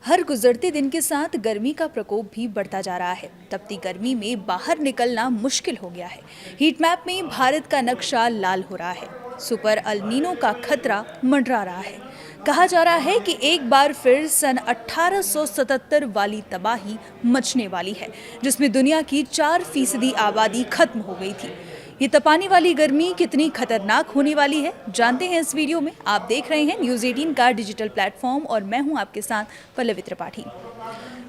हर गुजरते दिन के साथ गर्मी का प्रकोप भी बढ़ता जा रहा है। तपती गर्मी में बाहर निकलना मुश्किल हो गया है। हीट मैप में भारत का नक्शा लाल हो रहा है। सुपर अल नीनो का खतरा मंडरा रहा है। कहा जा रहा है कि एक बार फिर सन 1877 वाली तबाही मचने वाली है, जिसमें दुनिया की 4% आबादी खत्म हो गई थी। ये तपाने वाली गर्मी कितनी खतरनाक होने वाली है, जानते हैं इस वीडियो में। आप देख रहे हैं न्यूज़ 18 का डिजिटल प्लेटफॉर्म और मैं हूं आपके साथ पल्लवी त्रिपाठी।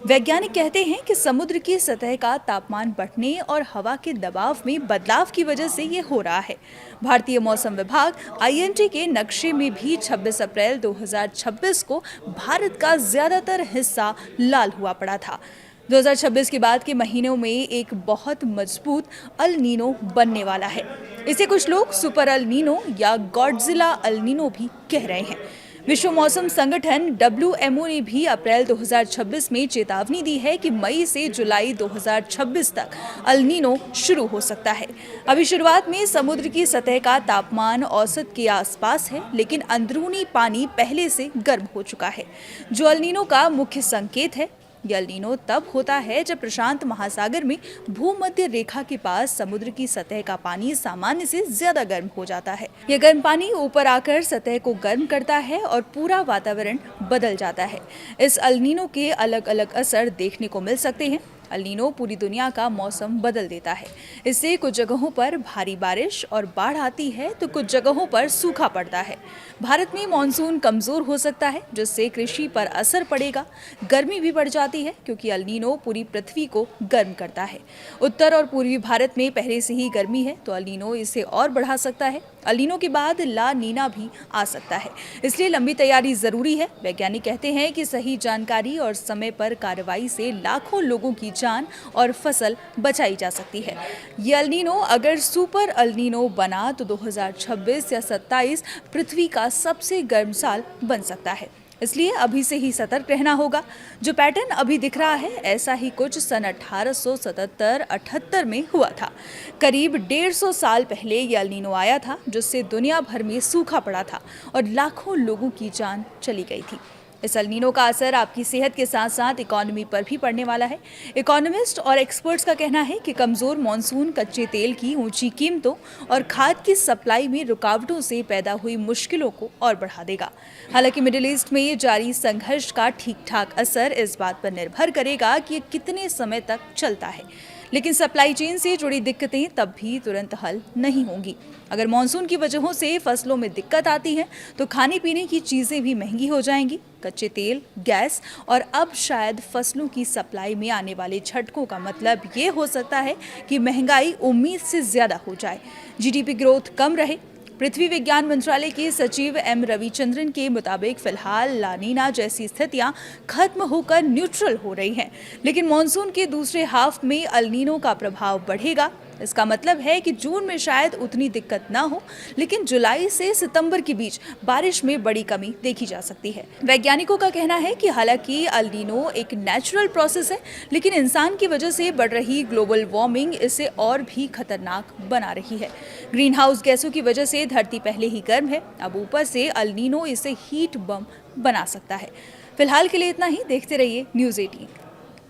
वैज्ञानिक कहते हैं कि समुद्र की सतह का तापमान बढ़ने और हवा के दबाव में बदलाव की वजह से ये हो रहा है। भारतीय मौसम विभाग IMD के नक्शे में भी 26 अप्रैल 2026 को भारत का ज्यादातर हिस्सा लाल हुआ पड़ा था। 2026 के बाद के महीनों में एक बहुत मजबूत अल नीनो बनने वाला है। इसे कुछ लोग सुपर अल नीनो या गॉडजिला अल नीनो भी कह रहे हैं। विश्व मौसम संगठन WMO ने भी अप्रैल 2026 में चेतावनी दी है कि मई से जुलाई 2026 तक अल नीनो शुरू हो सकता है। अभी शुरुआत में समुद्र की सतह का तापमान औसत के आसपास है, लेकिन अंदरूनी पानी पहले से गर्म हो चुका है, जो अल नीनो का मुख्य संकेत है। यह अल नीनो तब होता है जब प्रशांत महासागर में भूमध्य रेखा के पास समुद्र की सतह का पानी सामान्य से ज्यादा गर्म हो जाता है। यह गर्म पानी ऊपर आकर सतह को गर्म करता है और पूरा वातावरण बदल जाता है। इस अल नीनो के अलग अलग असर देखने को मिल सकते हैं। अल नीनो पूरी दुनिया का मौसम बदल देता है। इससे कुछ जगहों पर भारी बारिश और बाढ़ आती है, तो कुछ जगहों पर सूखा पड़ता है। भारत में मानसून कमजोर हो सकता है, जिससे कृषि पर असर पड़ेगा। गर्मी भी बढ़ जाती है, क्योंकि अल नीनो पूरी पृथ्वी को गर्म करता है। उत्तर और पूर्वी भारत में पहले से ही गर्मी है, तो अल नीनो इसे और बढ़ा सकता है। अल नीनो के बाद ला नीना भी आ सकता है, इसलिए लंबी तैयारी जरूरी है। वैज्ञानिक कहते हैं कि सही जानकारी और समय पर कार्रवाई से लाखों लोगों की जान और फसल बचाई जा सकती है। ये अल नीनो अगर सुपर अल नीनो बना तो 2026 या 27 पृथ्वी का सबसे गर्म साल बन सकता है। इसलिए अभी से ही सतर्क रहना होगा। जो पैटर्न अभी दिख रहा है, ऐसा ही कुछ सन 1877-78 में हुआ था। करीब 150 साल पहले ये अल नीनो आया था, जिससे दुनिया भर में सूखा पड़ा था और लाखों लोगों की जान चली गई थी। इस अल नीनो का असर आपकी सेहत के साथ साथ इकोनॉमी पर भी पड़ने वाला है। इकोनॉमिस्ट और एक्सपर्ट्स का कहना है कि कमजोर मॉनसून कच्चे तेल की ऊंची कीमतों और खाद की सप्लाई में रुकावटों से पैदा हुई मुश्किलों को और बढ़ा देगा। हालांकि मिडिल ईस्ट में जारी संघर्ष का ठीक ठाक असर इस बात पर निर्भर करेगा कि ये कितने समय तक चलता है। लेकिन सप्लाई चेन से जुड़ी दिक्कतें तब भी तुरंत हल नहीं होंगी। अगर मानसून की वजहों से फसलों में दिक्कत आती है, तो खाने पीने की चीजें भी महंगी हो जाएंगी। कच्चे तेल, गैस और अब शायद फसलों की सप्लाई में आने वाले झटकों का मतलब ये हो सकता है कि महंगाई उम्मीद से ज्यादा हो जाए, GDP ग्रोथ कम रहे। पृथ्वी विज्ञान मंत्रालय के सचिव M रविचंद्रन के मुताबिक फिलहाल ला नीना जैसी स्थितियां खत्म होकर न्यूट्रल हो रही हैं, लेकिन मॉनसून के दूसरे हाफ में अल नीनो का प्रभाव बढ़ेगा। इसका मतलब है कि जून में शायद उतनी दिक्कत ना हो, लेकिन जुलाई से सितंबर के बीच बारिश में बड़ी कमी देखी जा सकती है। वैज्ञानिकों का कहना है कि हालांकि अल नीनो एक नेचुरल प्रोसेस है, लेकिन इंसान की वजह से बढ़ रही ग्लोबल वार्मिंग इसे और भी खतरनाक बना रही है। ग्रीन हाउस गैसों की वजह से धरती पहले ही गर्म है, अब ऊपर से अल नीनो इसे हीट बम बना सकता है। फिलहाल के लिए इतना ही। देखते रहिए न्यूज़ 18।